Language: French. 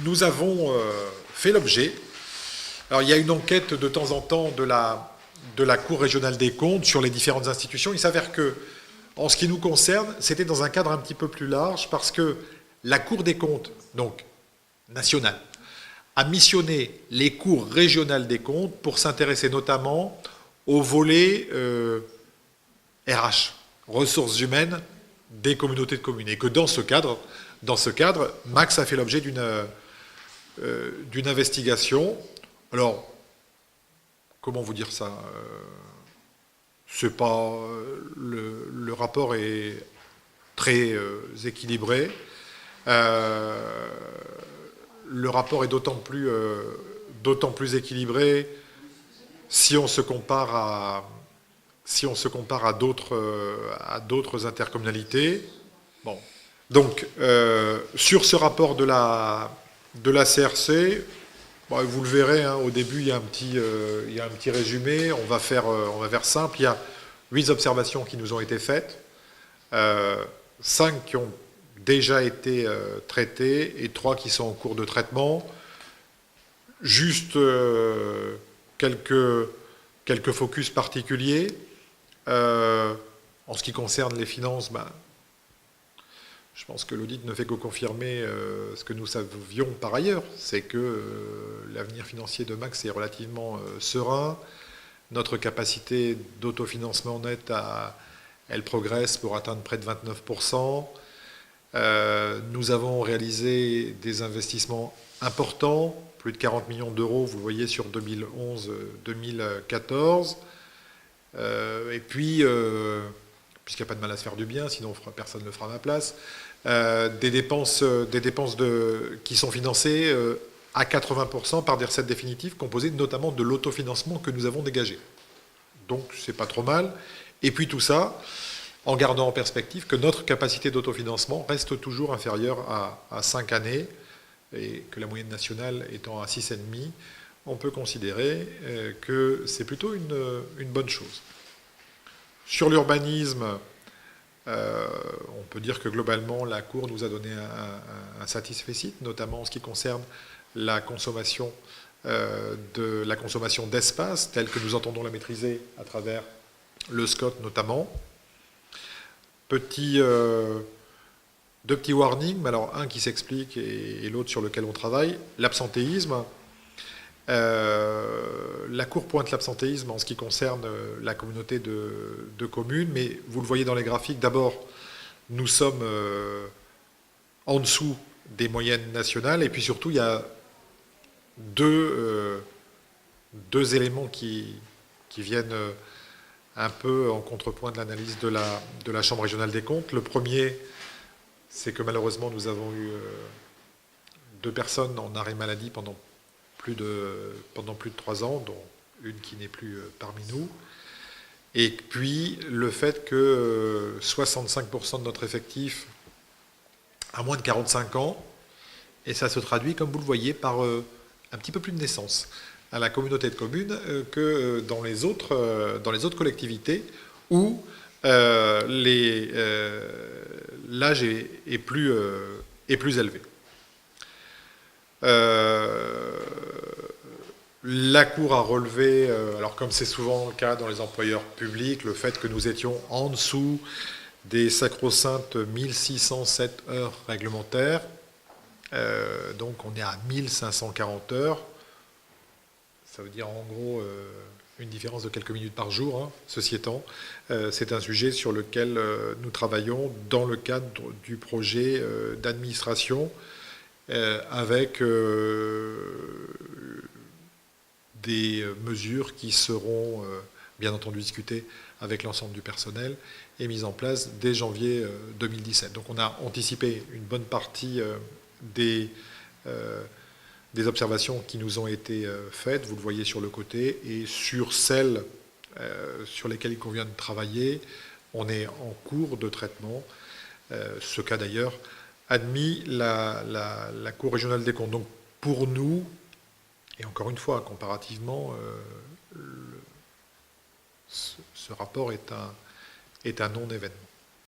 nous avons fait l'objet. Alors, il y a une enquête de temps en temps de la Cour régionale des comptes sur les différentes institutions. Il s'avère que, en ce qui nous concerne, c'était dans un cadre un petit peu plus large parce que la Cour des comptes, donc nationale, a missionné les cours régionales des comptes pour s'intéresser notamment au volet RH, ressources humaines des communautés de communes. Et que dans ce cadre, Max a fait l'objet d'une investigation. Alors, comment vous dire ça C'est pas le rapport est très équilibré. Le rapport est d'autant plus équilibré si on se compare à d'autres intercommunalités. Bon. Donc, sur ce rapport de la CRC, bon, vous le verrez, hein, au début, il y a un petit résumé. On va faire simple. Il y a 8 observations qui nous ont été faites, 5 qui ont déjà été traitées et 3 qui sont en cours de traitement. Juste quelques focus particuliers. En ce qui concerne les finances, je pense que l'audit ne fait que confirmer ce que nous savions par ailleurs, c'est que l'avenir financier de Max est relativement serein. Notre capacité d'autofinancement net, elle progresse pour atteindre près de 29%. Nous avons réalisé des investissements importants, plus de 40 millions d'euros, vous le voyez, sur 2011-2014. Et puis, puisqu'il n'y a pas de mal à se faire du bien, sinon personne ne le fera à ma place, des dépenses qui sont financées à 80% par des recettes définitives composées notamment de l'autofinancement que nous avons dégagé. Donc c'est pas trop mal. Et puis tout ça, en gardant en perspective que notre capacité d'autofinancement reste toujours inférieure à 5 années, et que la moyenne nationale étant à 6,5, on peut considérer que c'est plutôt une bonne chose. Sur l'urbanisme, on peut dire que globalement, la Cour nous a donné un satisfecit, notamment en ce qui concerne la consommation d'espace, telle que nous entendons la maîtriser à travers le SCOT notamment. Deux petits warnings, mais alors un qui s'explique et l'autre sur lequel on travaille. L'absentéisme. La Cour pointe l'absentéisme en ce qui concerne la communauté de communes, mais vous le voyez dans les graphiques, d'abord, nous sommes en dessous des moyennes nationales, et puis surtout, il y a deux éléments qui viennent un peu en contrepoint de l'analyse de la Chambre régionale des comptes. Le premier, c'est que malheureusement, nous avons eu 2 personnes en arrêt maladie pendant plus de 3 ans, dont une qui n'est plus parmi nous. Et puis, le fait que 65% de notre effectif a moins de 45 ans, et ça se traduit, comme vous le voyez, par un petit peu plus de naissance à la communauté de communes que dans les autres collectivités où l'âge est plus élevé. La Cour a relevé, alors comme c'est souvent le cas dans les employeurs publics, le fait que nous étions en dessous des sacro-saintes 1607 heures réglementaires. Donc on est à 1540 heures. Ça veut dire en gros une différence de quelques minutes par jour. Hein. Ceci étant, c'est un sujet sur lequel nous travaillons dans le cadre du projet d'administration avec des mesures qui seront bien entendu discutées avec l'ensemble du personnel et mises en place dès janvier 2017. Donc on a anticipé une bonne partie des observations qui nous ont été faites, vous le voyez sur le côté, et sur celles sur lesquelles il convient de travailler, on est en cours de traitement. Ce cas d'ailleurs admis la Cour régionale des comptes. Donc pour nous, et encore une fois, comparativement, ce rapport est un non-événement.